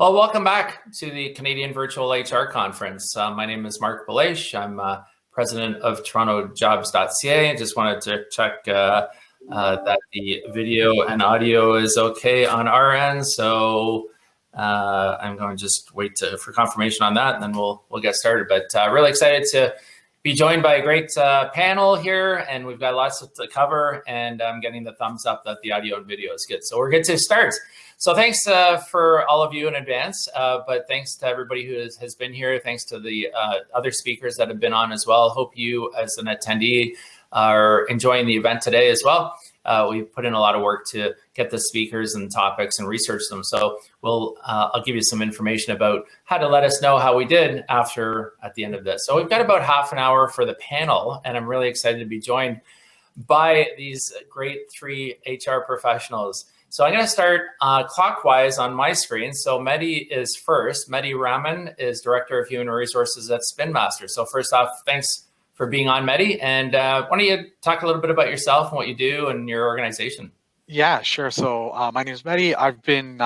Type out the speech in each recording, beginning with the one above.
Well, welcome back to the Canadian Virtual HR Conference. My name is Mark Belash. I'm president of TorontoJobs.ca. I just wanted to check that the video and audio is okay on our end. So I'm going to just wait for confirmation on that, and then we'll get started. But really excited to be joined by a great panel here, and we've got lots to cover, and I'm getting the thumbs up that the audio and video is good. So we're good to start. So thanks for all of you in advance, but thanks to everybody who has been here. Thanks to the other speakers that have been on as well. Hope you as an attendee are enjoying the event today as well. We've put in a lot of work to get the speakers and topics and research them. So I'll give you some information about how to let us know how we did at the end of this. So we've got about half an hour for the panel, and I'm really excited to be joined by these great three HR professionals. So I'm going to start clockwise on my screen. So Mehdi is first. Mehdi Rahman is Director of Human Resources at Spin Master. So first off, thanks for being on, Mehdi. And why don't you talk a little bit about yourself and what you do and your organization? Yeah, sure. So my name is Mehdi. I've been,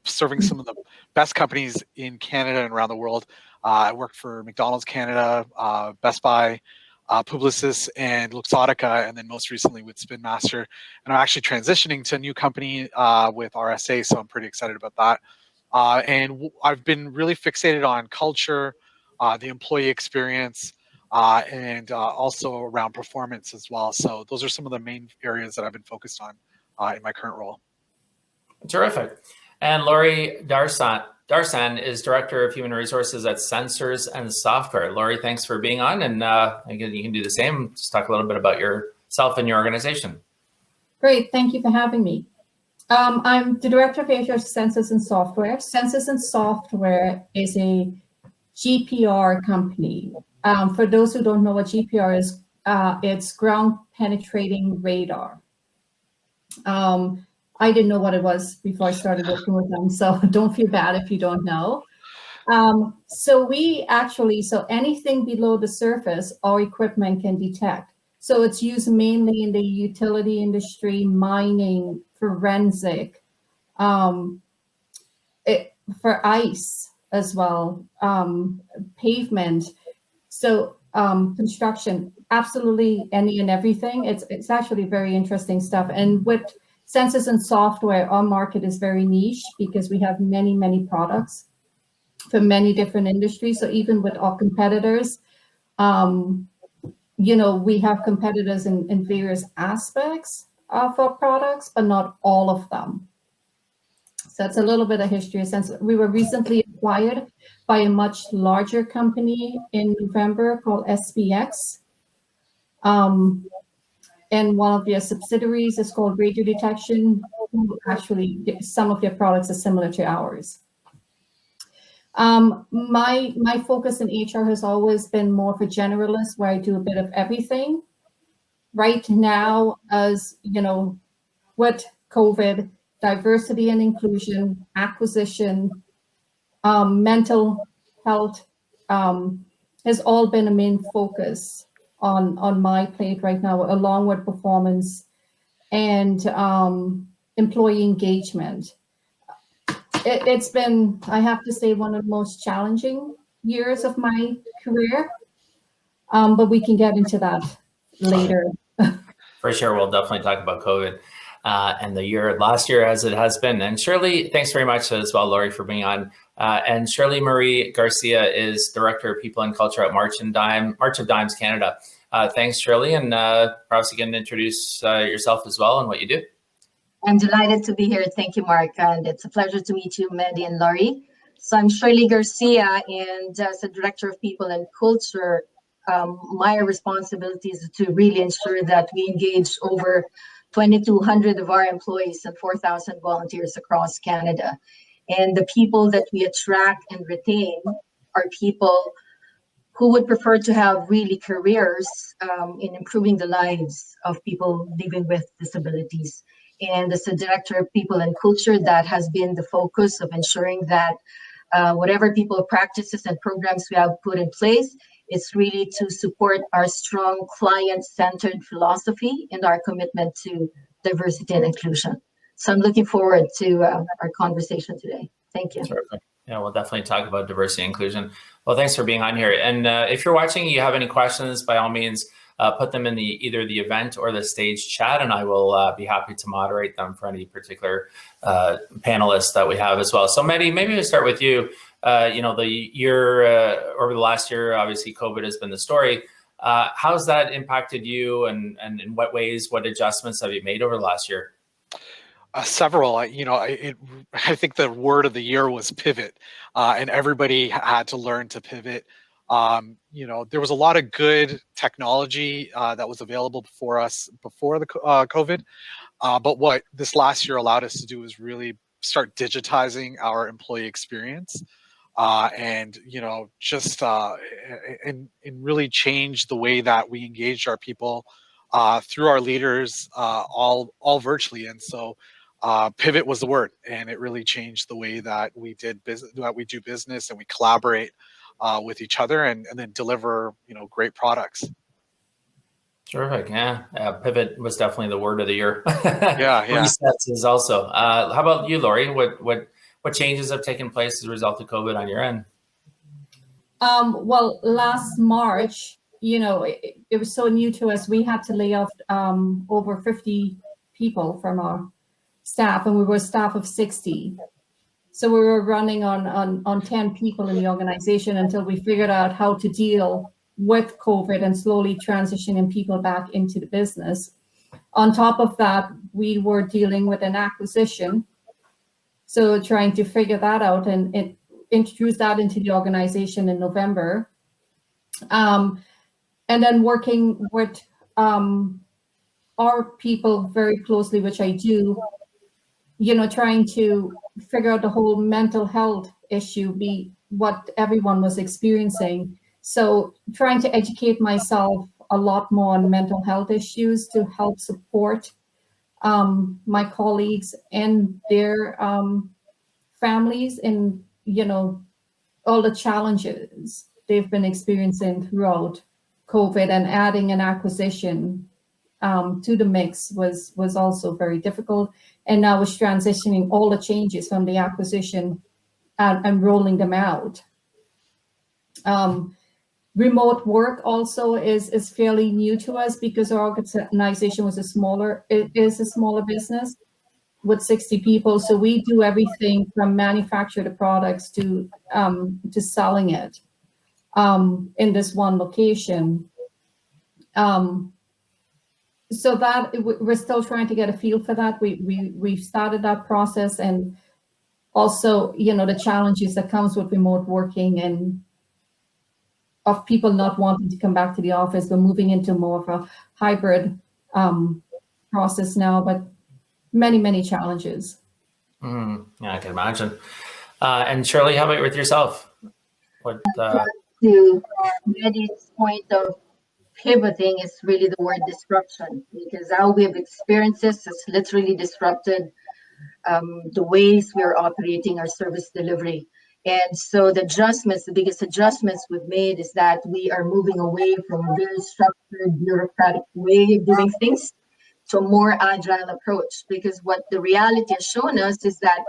serving some of the best companies in Canada and around the world. I worked for McDonald's Canada, Best Buy, Publicis, and Luxottica, and then most recently with Spin Master. And I'm actually transitioning to a new company with RSA, so I'm pretty excited about that. And I've been really fixated on culture, the employee experience, and also around performance as well. So those are some of the main areas that I've been focused on in my current role. Terrific. And Laurie Darsan is Director of Human Resources at Sensors and Software. Laurie, thanks for being on. And again, you can do the same. Just talk a little bit about yourself and your organization. Great. Thank you for having me. I'm the Director of HR Sensors and Software. Sensors and Software is a GPR company. For those who don't know what GPR is, it's ground penetrating radar. I didn't know what it was before I started working with them, so don't feel bad if you don't know. So anything below the surface, our equipment can detect. So it's used mainly in the utility industry, mining, forensic, for ice as well, pavement. So construction, absolutely any and everything. It's actually very interesting stuff. And with Sensors and Software, our market is very niche because we have many, many products for many different industries. So even with our competitors, we have competitors in various aspects of our products, but not all of them. So it's a little bit of history. Since we were recently acquired by a much larger company in November called SPX. And one of their subsidiaries is called Radio Detection. Actually, some of their products are similar to ours. My focus in HR has always been more of a generalist, where I do a bit of everything. Right now, as you know, with COVID, diversity and inclusion, acquisition, mental health has all been a main focus on my plate right now, along with performance and employee engagement. It's been, I have to say, one of the most challenging years of my career, but we can get into that later. For sure, we'll definitely talk about COVID and the year last year as it has been. And Shirley, thanks very much as well, Laurie, for being on. And Shirley Marie Garcia is Director of People and Culture at March of Dimes Canada. Thanks, Shirley, and perhaps you can introduce yourself as well and what you do. I'm delighted to be here. Thank you, Mark, and it's a pleasure to meet you, Mehdi and Laurie. So I'm Shirley Garcia, and as the Director of People and Culture, my responsibility is to really ensure that we engage over 2,200 of our employees and 4,000 volunteers across Canada. And the people that we attract and retain are people who would prefer to have really careers in improving the lives of people living with disabilities. And as the Director of People and Culture, that has been the focus of ensuring that whatever people practices and programs we have put in place, it's really to support our strong client-centered philosophy and our commitment to diversity and inclusion. So I'm looking forward to our conversation today. Thank you. Terrific. Yeah, we'll definitely talk about diversity and inclusion. Well, thanks for being on here. And if you're watching, you have any questions, by all means, put them in either the event or the stage chat, and I will be happy to moderate them for any particular panelists that we have as well. So Mehdi, maybe we'll start with you. The year, over the last year, obviously COVID has been the story. How's that impacted you, and in what ways, what adjustments have you made over the last year? Several. I think the word of the year was pivot, and everybody had to learn to pivot. There was a lot of good technology that was available for us before the COVID, but what this last year allowed us to do is really start digitizing our employee experience, and really change the way that we engaged our people through our leaders, all virtually. And so pivot was the word, and it really changed the way that we do business, and we collaborate with each other, and then deliver great products. Terrific. Yeah. Pivot was definitely the word of the year. Yeah. Resets is also. How about you, Laurie? What changes have taken place as a result of COVID on your end? Well, last March, it was so new to us. We had to lay off over 50 people from our staff, and we were a staff of 60. So we were running on 10 people in the organization until we figured out how to deal with COVID and slowly transitioning people back into the business. On top of that, we were dealing with an acquisition. So trying to figure that out and introduce that into the organization in November. And then working with our people very closely, which I do, trying to figure out the whole mental health issue, be what everyone was experiencing. So trying to educate myself a lot more on mental health issues to help support my colleagues and their families in, all the challenges they've been experiencing throughout COVID, and adding an acquisition to the mix was also very difficult. And now it's transitioning all the changes from the acquisition and rolling them out. Remote work also is fairly new to us because our organization is a smaller business with 60 people. So we do everything from manufactured products to selling it in this one location. So that we're still trying to get a feel for that. We've started that process, and also, the challenges that comes with remote working and of people not wanting to come back to the office. We're moving into more of a hybrid process now, but many, many challenges. Yeah, I can imagine. And Shirley, how about with yourself? To Mehdi's point of pivoting is really the word disruption, because how we have experienced this has literally disrupted the ways we are operating our service delivery. And so the biggest adjustments we've made is that we are moving away from a very structured, bureaucratic way of doing things to a more agile approach. Because what the reality has shown us is that,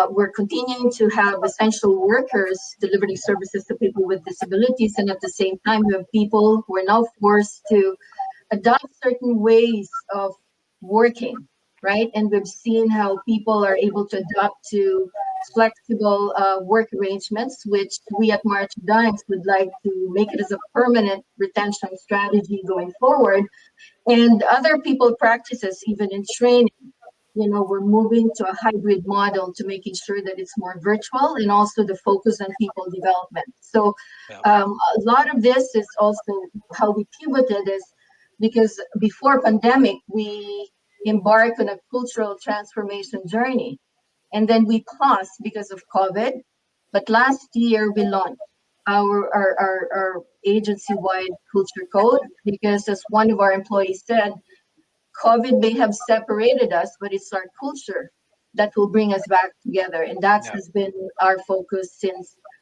we're continuing to have essential workers delivering services to people with disabilities. And at the same time, we have people who are now forced to adopt certain ways of working, right? And we've seen how people are able to adapt to flexible work arrangements, which we at March Dimes would like to make it as a permanent retention strategy going forward. And other people practices, even in training, we're moving to a hybrid model to making sure that it's more virtual, and also the focus on people development. So a lot of this is also how we pivoted, is because before pandemic, we embarked on a cultural transformation journey. And then we paused because of COVID. But last year we launched our agency-wide culture code, because as one of our employees said, COVID may have separated us, but it's our culture that will bring us back together. And that has been our focus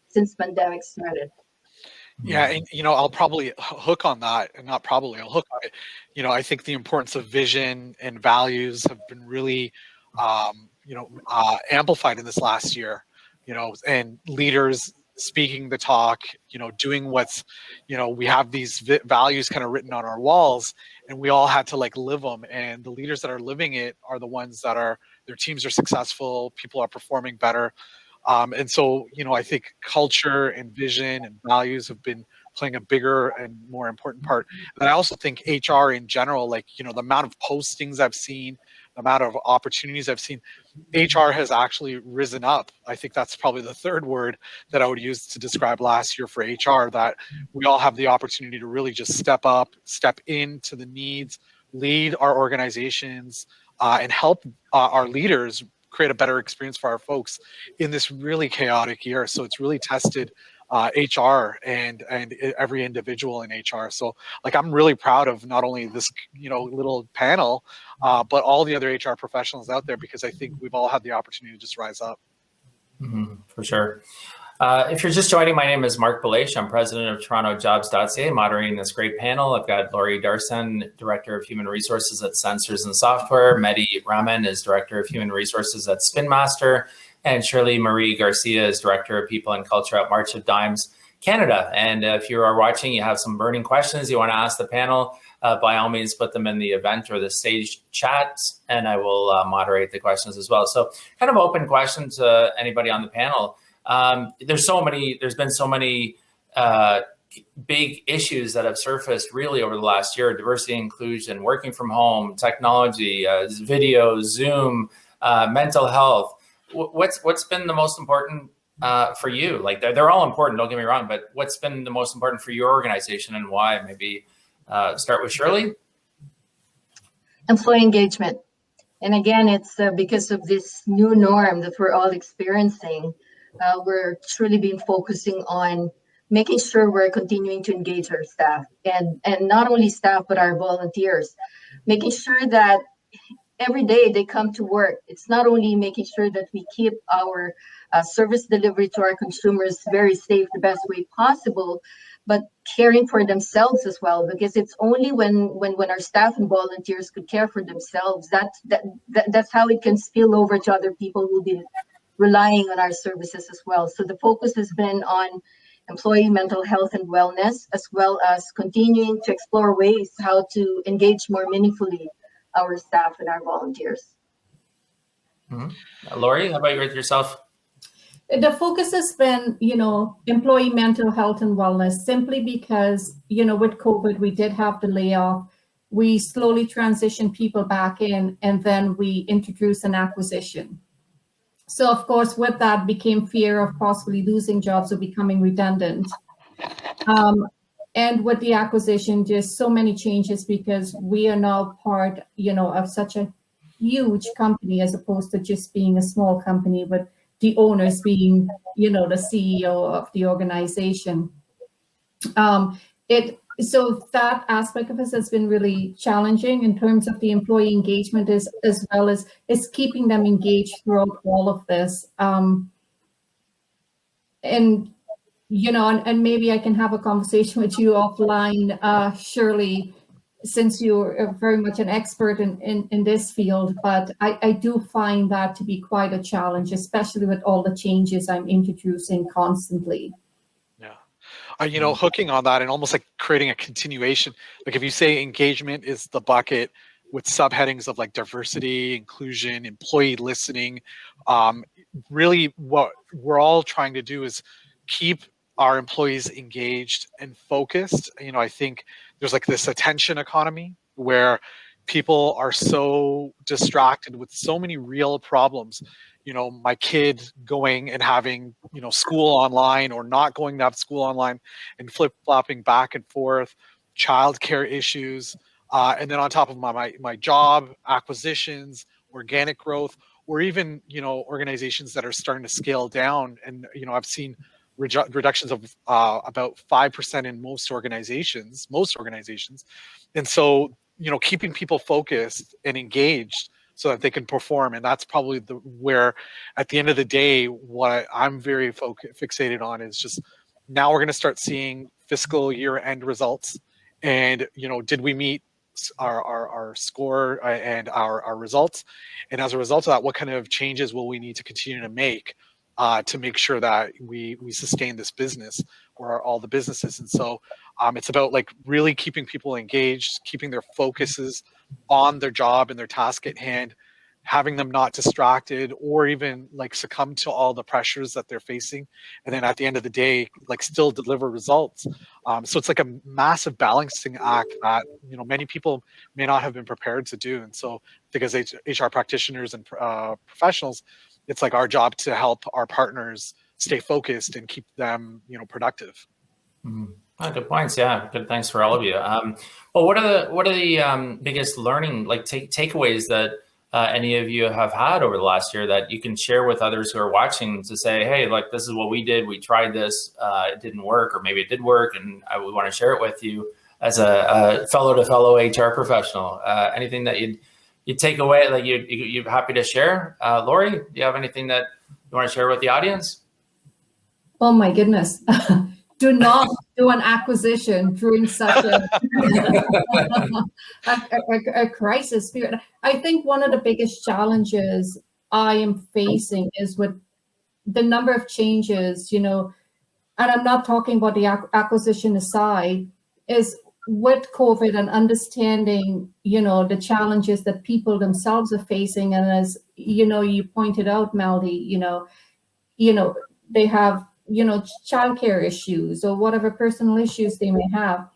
since pandemic started. Yeah, and I'll probably hook on that, and not probably, I'll hook on it. I think the importance of vision and values have been really amplified in this last year, and leaders speaking the talk, doing what's, we have these values kind of written on our walls, and we all had to like live them. And the leaders that are living it are the ones that their teams are successful, people are performing better. And so, I think culture and vision and values have been playing a bigger and more important part. And I also think HR in general, like, the amount of postings I've seen, the amount of opportunities I've seen, HR has actually risen up. I think that's probably the third word that I would use to describe last year for HR, that we all have the opportunity to really just step up, step into the needs, lead our organizations, and help our leaders create a better experience for our folks in this really chaotic year. So it's really tested HR and every individual in HR. So like, I'm really proud of not only this, little panel, but all the other HR professionals out there, because I think we've all had the opportunity to just rise up. For sure. If you're just joining, my name is Mark Belash. I'm president of TorontoJobs.ca, moderating this great panel. I've got Laurie Darson, Director of Human Resources at Sensors and Software. Mehdi Rahman is Director of Human Resources at Spin Master. And Shirley Marie Garcia is Director of People and Culture at March of Dimes Canada. And if you are watching, you have some burning questions you want to ask the panel, by all means, put them in the event or the stage chat, and I will moderate the questions as well. So kind of open question to anybody on the panel. There's been so many big issues that have surfaced really over the last year: diversity, inclusion, working from home, technology, video, Zoom, mental health. What's been the most important for you? Like, they're all important, don't get me wrong, but what's been the most important for your organization and why? Maybe start with Shirley. Employee engagement. And again, it's because of this new norm that we're all experiencing. We're truly been focusing on making sure we're continuing to engage our staff, and not only staff, but our volunteers, making sure that every day they come to work. It's not only making sure that we keep our service delivery to our consumers very safe, the best way possible, but caring for themselves as well, because it's only when our staff and volunteers could care for themselves, that's how it can spill over to other people who will be relying on our services as well. So the focus has been on employee mental health and wellness, as well as continuing to explore ways how to engage more meaningfully our staff and our volunteers. Laurie, how about you with yourself? The focus has been, employee mental health and wellness, simply because, with COVID, we did have the layoff. We slowly transitioned people back in, and then we introduced an acquisition. So, of course, with that became fear of possibly losing jobs or becoming redundant. And with the acquisition, just so many changes, because we are now part, of such a huge company, as opposed to just being a small company, with the owners being, the CEO of the organization. So that aspect of us has been really challenging in terms of the employee engagement, as well as keeping them engaged throughout all of this. And maybe I can have a conversation with you offline, Shirley, since you're very much an expert in this field. But I do find that to be quite a challenge, especially with all the changes I'm introducing constantly. Yeah. Hooking on that and almost like creating a continuation. Like, if you say engagement is the bucket with subheadings of like diversity, inclusion, employee listening, really what we're all trying to do is keep our employees engaged and focused. I think there's like this attention economy where people are so distracted with so many real problems. My kid going and having, school online, or not going to have school online, and flip-flopping back and forth, childcare issues, and then on top of my job, acquisitions, organic growth, or even, organizations that are starting to scale down. And, I've seen reductions of about 5% in most organizations. And so, keeping people focused and engaged so that they can perform. And that's probably where, at the end of the day, what I'm very fixated on is just, now we're going to start seeing fiscal year end results. And, did we meet our score and our results, and as a result of that, what kind of changes will we need to continue to make sure that we sustain this business or all the businesses. And so it's about like really keeping people engaged, keeping their focuses on their job and their task at hand, having them not distracted or even like succumb to all the pressures that they're facing, and then at the end of the day like still deliver results. So it's like a massive balancing act that many people may not have been prepared to do. And so I think as HR practitioners and professionals, it's like our job to help our partners stay focused and keep them productive. Mm-hmm. Oh, good points. Yeah, good. Thanks for all of you. Well, what are the biggest learning takeaways that any of you have had over the last year that you can share with others who are watching to say, hey, like this is what we did. We tried this. It didn't work, or maybe it did work, and we want to share it with you as a fellow HR professional. Anything that you'd take away that you're happy to share? Lori, do you have anything that you want to share with the audience? Oh my goodness. Do not do an acquisition during such a crisis period. I think one of the biggest challenges I am facing is with the number of changes, and I'm not talking about the acquisition aside, is with COVID and understanding, the challenges that people themselves are facing. And as, you pointed out, Melody, they have childcare issues or whatever personal issues they may have.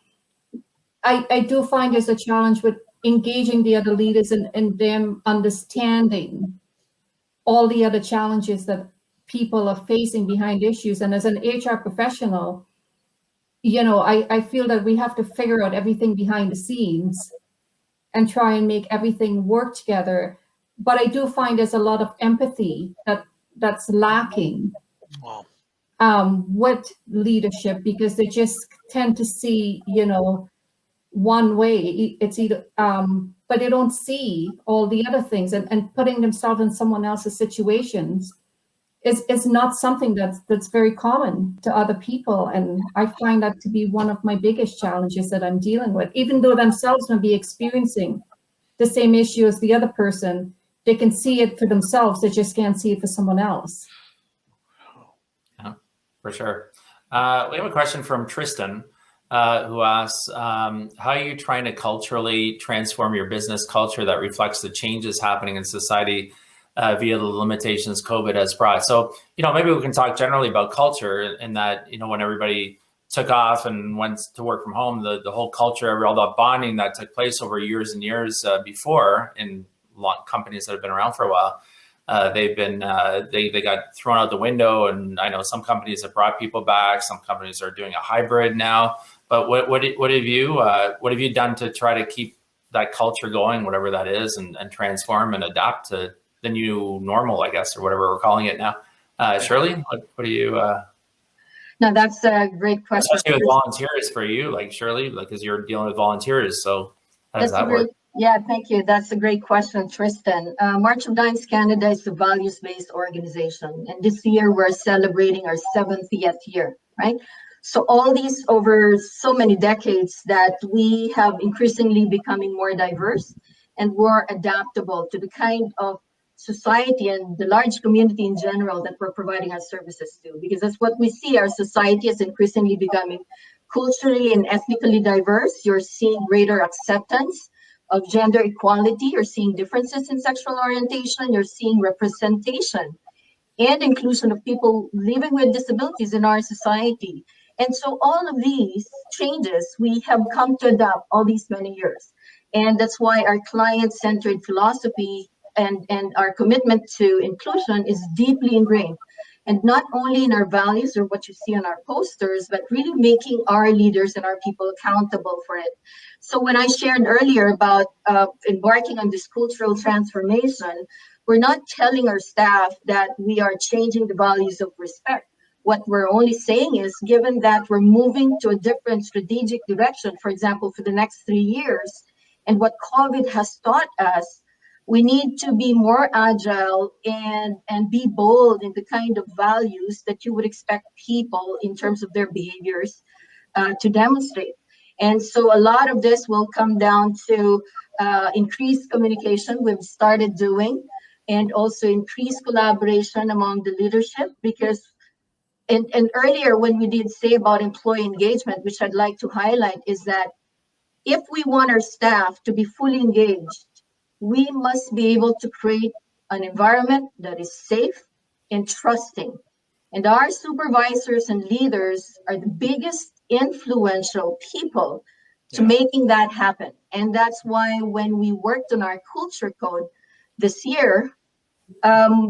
I do find there's a challenge with engaging the other leaders and them understanding all the other challenges that people are facing behind issues. And as an HR professional, I feel that we have to figure out everything behind the scenes and try and make everything work together. But I do find there's a lot of empathy that's lacking. Wow. With leadership, because they just tend to see, one way. It's either, but they don't see all the other things, and putting themselves in someone else's situations is not something that's very common to other people. And I find that to be one of my biggest challenges that I'm dealing with. Even though themselves may be experiencing the same issue as the other person, they can see it for themselves. They just can't see it for someone else. For sure. We have a question from Tristan, who asks, how are you trying to culturally transform your business culture that reflects the changes happening in society via the limitations COVID has brought? So, maybe we can talk generally about culture in that, when everybody took off and went to work from home, the whole culture, all the bonding that took place over years and years before in companies that have been around for a while. They've been they got thrown out the window, and I know some companies have brought people back. Some companies are doing a hybrid now. But what have you done to try to keep that culture going, whatever that is, and transform and adapt to the new normal, I guess, or whatever we're calling it now? Shirley, what do you? No, that's a great question. Especially with volunteers for you, like Shirley, because you're dealing with volunteers. So how does that work? Yeah, thank you. That's a great question, Tristan. March of Dimes Canada is a values-based organization. And this year we're celebrating our 70th year, right? So all these over so many decades that we have increasingly becoming more diverse and more adaptable to the kind of society and the large community in general that we're providing our services to. Because that's what we see, our society is increasingly becoming culturally and ethnically diverse. You're seeing greater acceptance of gender equality, you're seeing differences in sexual orientation, you're seeing representation and inclusion of people living with disabilities in our society. And so all of these changes we have come to adopt all these many years. And that's why our client-centered philosophy and our commitment to inclusion is deeply ingrained. And not only in our values or what you see on our posters, but really making our leaders and our people accountable for it. So when I shared earlier about embarking on this cultural transformation, we're not telling our staff that we are changing the values of respect. What we're only saying is, given that we're moving to a different strategic direction, for example, for the next 3 years, and what COVID has taught us, we need to be more agile and be bold in the kind of values that you would expect people in terms of their behaviors to demonstrate. And so a lot of this will come down to increased communication we've started doing, and also increased collaboration among the leadership, because and earlier when we did say about employee engagement, which I'd like to highlight, is that if we want our staff to be fully engaged, we must be able to create an environment that is safe and trusting. And our supervisors and leaders are the biggest influential people to making that happen. And that's why when we worked on our culture code this year,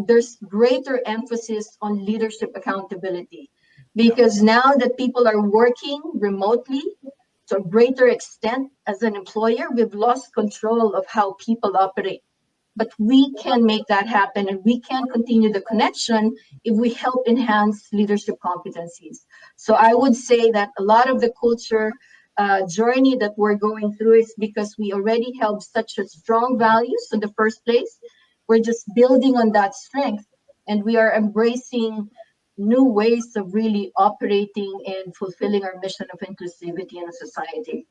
there's greater emphasis on leadership accountability, because now that people are working remotely to a greater extent as an employer, we've lost control of how people operate. But we can make that happen, and we can continue the connection if we help enhance leadership competencies. So I would say that a lot of the culture journey that we're going through is because we already have such a strong values in the first place. We're just building on that strength, and we are embracing new ways of really operating and fulfilling our mission of inclusivity in a society.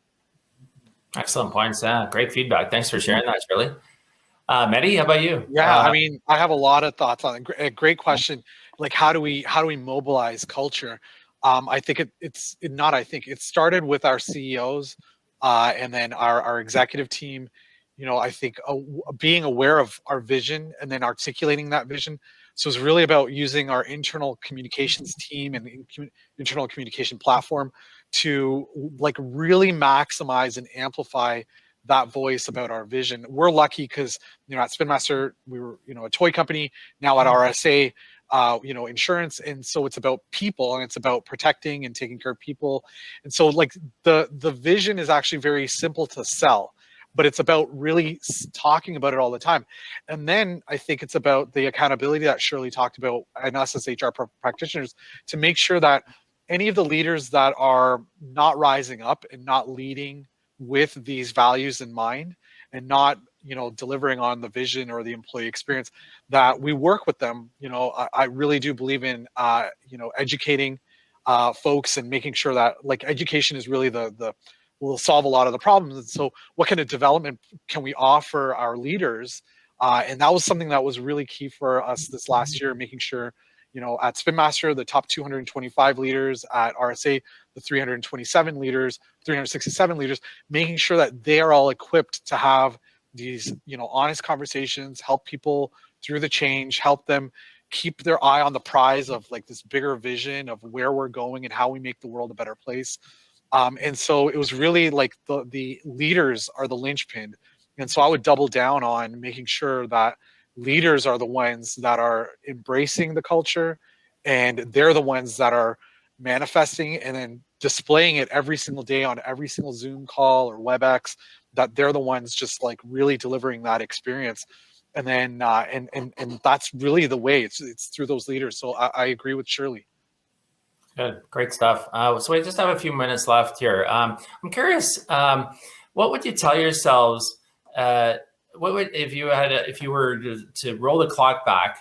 Excellent points. Yeah, great feedback. Thanks for sharing that, Shirley. Mehdi, how about you? Yeah, I mean, I have a lot of thoughts on it. A great question. Like, how do we mobilize culture? I think it started with our CEOs, and then our executive team. You know, I think being aware of our vision and then articulating that vision. So it's really about using our internal communications team and internal communication platform to like really maximize and amplify that voice about our vision. We're lucky because, you know, at Spin Master, we were, you know, a toy company, now at RSA, you know, insurance. And so it's about people, and it's about protecting and taking care of people. And so like the vision is actually very simple to sell, but it's about really talking about it all the time. And then I think it's about the accountability that Shirley talked about, and us as HR practitioners, to make sure that any of the leaders that are not rising up and not leading with these values in mind, and not, you know, delivering on the vision or the employee experience, that we work with them. You know, I really do believe in, you know, educating folks and making sure that like education is really the will solve a lot of the problems. And so what kind of development can we offer our leaders? And that was something that was really key for us this last year, making sure, you know, at Spin Master, the top 225 leaders, at RSA, the 327 leaders, 367 leaders, making sure that they are all equipped to have these, you know, honest conversations, help people through the change, help them keep their eye on the prize of like this bigger vision of where we're going and how we make the world a better place. And so it was really like the leaders are the linchpin. And so I would double down on making sure that leaders are the ones that are embracing the culture, and they're the ones that are manifesting and then displaying it every single day on every single Zoom call or WebEx, that they're the ones just like really delivering that experience. And then and that's really the way, it's through those leaders. So I agree with Shirley. Good, great stuff. So we just have a few minutes left here. I'm curious, what would you tell yourselves? What would, if you were to roll the clock back,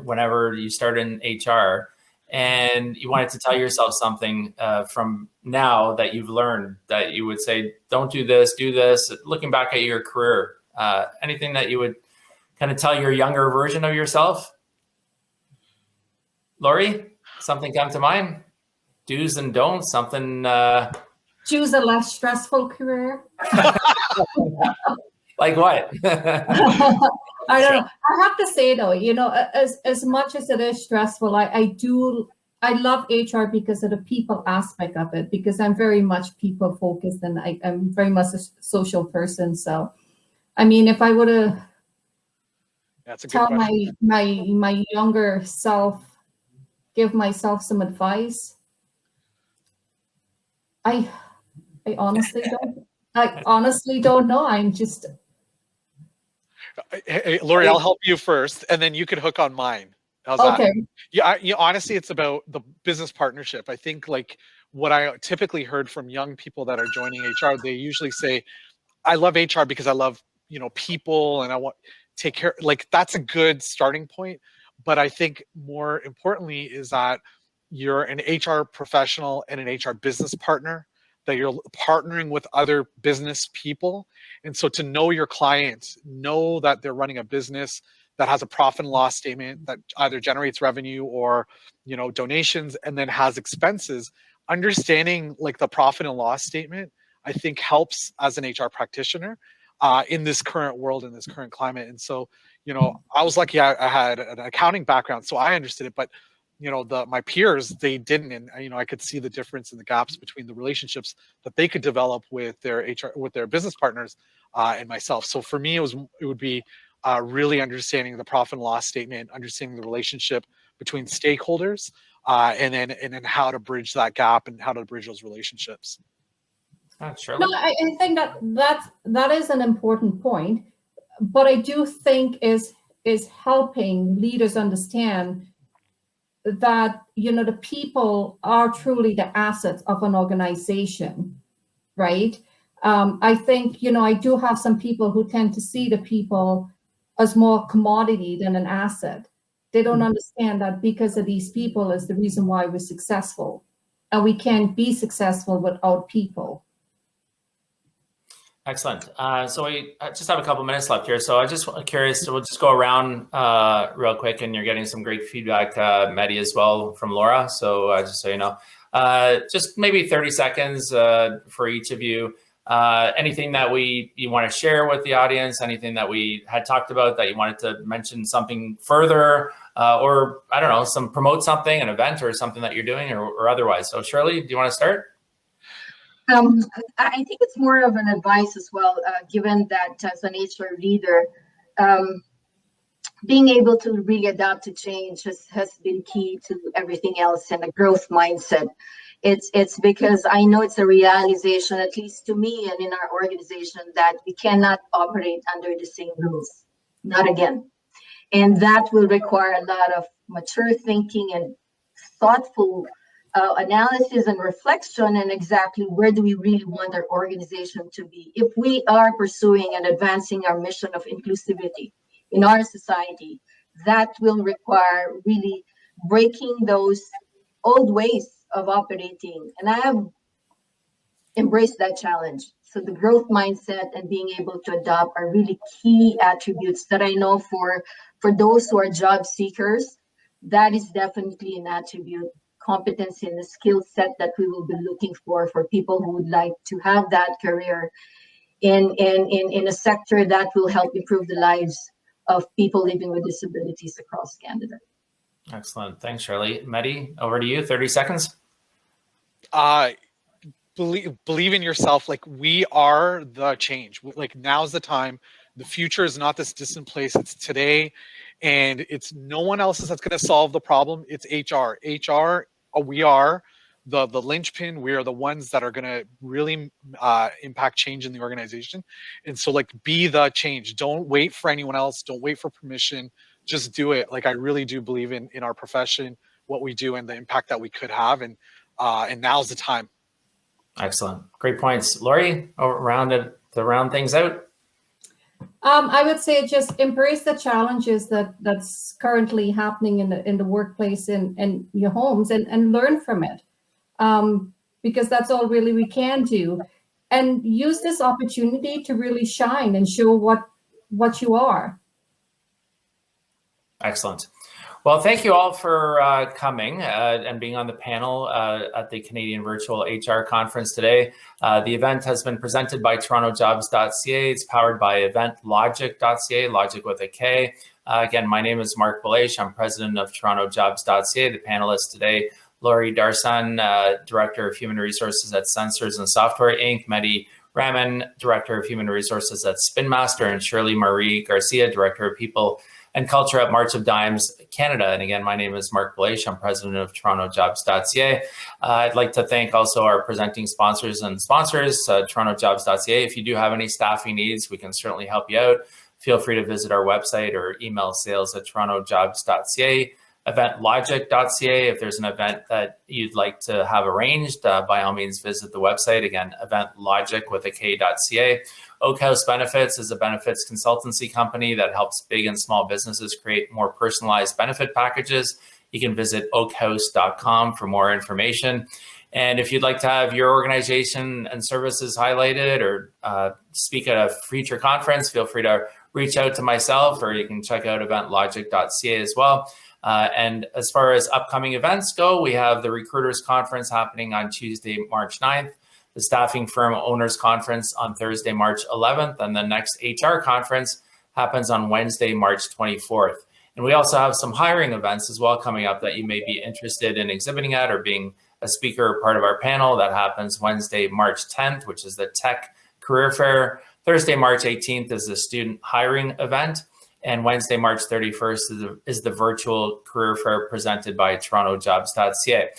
whenever you started in HR, and you wanted to tell yourself something from now that you've learned, that you would say, don't do this, do this. Looking back at your career, anything that you would kind of tell your younger version of yourself? Laurie? Something come to mind? Do's and don'ts, something... Choose a less stressful career. Like what? I don't know. I have to say though, you know, as much as it is stressful, I love HR because of the people aspect of it, because I'm very much people focused, and I'm very much a social person. So, I mean, if I were to tell my younger self, give myself some advice, I honestly don't know. I'm just... Hey, Laurie, I'll help you first, and then you can hook on mine. How's okay. that? Yeah, honestly, it's about the business partnership. I think like what I typically heard from young people that are joining HR, they usually say, I love HR because I love, you know, people, and I want to take care. Like that's a good starting point. But I think more importantly is that you're an HR professional and an HR business partner that you're partnering with other business people. And so to know your clients, know that they're running a business that has a profit and loss statement that either generates revenue or, you know, donations, and then has expenses. Understanding like the profit and loss statement, I think helps as an HR practitioner in this current world, in this current climate. And so, you know, I was lucky I had an accounting background, so I understood it, but you know, my peers, they didn't. And, you know, I could see the difference in the gaps between the relationships that they could develop with their HR, with their business partners and myself. So for me, it would be really understanding the profit and loss statement, understanding the relationship between stakeholders, and then how to bridge that gap and how to bridge those relationships. Shirley? No, I think that is an important point, but I do think is helping leaders understand that, you know, the people are truly the assets of an organization, right? I think, you know, I do have some people who tend to see the people as more commodity than an asset. They don't understand that because of these people is the reason why we're successful, and we can't be successful without people. Excellent. So we just have a couple minutes left here. So I just curious, we'll just go around real quick, and you're getting some great feedback, Mehdi, as well from Laura. So just so you know, just maybe 30 seconds for each of you. Anything that you want to share with the audience, anything that we had talked about that you wanted to mention something further, or I don't know, promote something, an event or something that you're doing or otherwise. So Shirley, do you want to start? I think it's more of an advice as well, given that as an HR leader, being able to really adapt to change has been key to everything else, and a growth mindset. It's because I know it's a realization, at least to me and in our organization, that we cannot operate under the same rules, not again. And that will require a lot of mature thinking and thoughtful analysis and reflection, and exactly where do we really want our organization to be if we are pursuing and advancing our mission of inclusivity in our society. That will require really breaking those old ways of operating, and I have embraced that challenge. So the growth mindset and being able to adopt are really key attributes that I know for those who are job seekers, that is definitely an attribute, competency, and the skill set that we will be looking for people who would like to have that career in a sector that will help improve the lives of people living with disabilities across Canada. Excellent. Thanks, Shirley. Mehdi, over to you. 30 seconds. Believe in yourself. Like, we are the change. Like, now's the time. The future is not this distant place. It's today, and it's no one else that's going to solve the problem. It's HR. We are the linchpin. We are the ones that are going to really impact change in the organization. And so, like, be the change. Don't wait for anyone else. Don't wait for permission. Just do it. Like, I really do believe in our profession, what we do, and the impact that we could have. And now's the time. Excellent. Great points. Laurie, to round things out. I would say just embrace the challenges that's currently happening in the workplace and in your homes, and learn from it, because that's all really we can do, and use this opportunity to really shine and show what you are. Excellent. Well, thank you all for coming and being on the panel at the Canadian Virtual HR Conference today. The event has been presented by TorontoJobs.ca. It's powered by eventlogic.ca, logic with a K. Again, my name is Mark Belache. I'm president of TorontoJobs.ca. The panelists today, Laurie Darsan, Director of Human Resources at Sensors and Software Inc., Mehdi Raman, Director of Human Resources at Spin Master, and Shirley Garcia, Director of People and Culture at March of Dimes Canada. And again, my name is Mark Belache. I'm president of TorontoJobs.ca. I'd like to thank also our presenting sponsors, TorontoJobs.ca. If you do have any staffing needs, we can certainly help you out. Feel free to visit our website or email sales@TorontoJobs.ca. Eventlogic.ca. If there's an event that you'd like to have arranged, by all means, visit the website. Again, eventlogic with a K.ca. Oak House Benefits is a benefits consultancy company that helps big and small businesses create more personalized benefit packages. You can visit oakhouse.com for more information. And if you'd like to have your organization and services highlighted or speak at a future conference, feel free to reach out to myself, or you can check out eventlogic.ca as well. And as far as upcoming events go, we have the Recruiters Conference happening on Tuesday, March 9th, the Staffing Firm Owners Conference on Thursday, March 11th, and the next HR conference happens on Wednesday, March 24th. And we also have some hiring events as well coming up that you may be interested in exhibiting at or being a speaker or part of our panel. That happens Wednesday, March 10th, which is the Tech Career Fair. Thursday, March 18th is the Student Hiring event. And Wednesday, March 31st is the Virtual Career Fair presented by TorontoJobs.ca.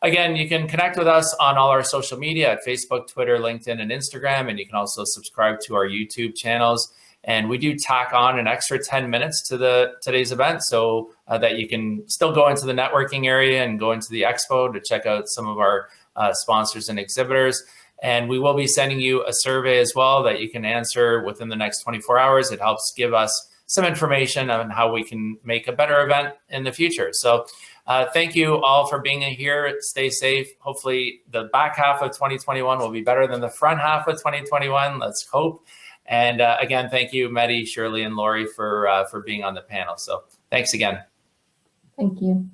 Again, you can connect with us on all our social media at Facebook, Twitter, LinkedIn, and Instagram. And you can also subscribe to our YouTube channels. And we do tack on an extra 10 minutes to today's event so that you can still go into the networking area and go into the expo to check out some of our sponsors and exhibitors. And we will be sending you a survey as well that you can answer within the next 24 hours. It helps give us some information on how we can make a better event in the future. So thank you all for being here. Stay safe. Hopefully the back half of 2021 will be better than the front half of 2021. Let's hope. And again, thank you, Mehdi, Shirley, and Laurie for being on the panel. So thanks again. Thank you.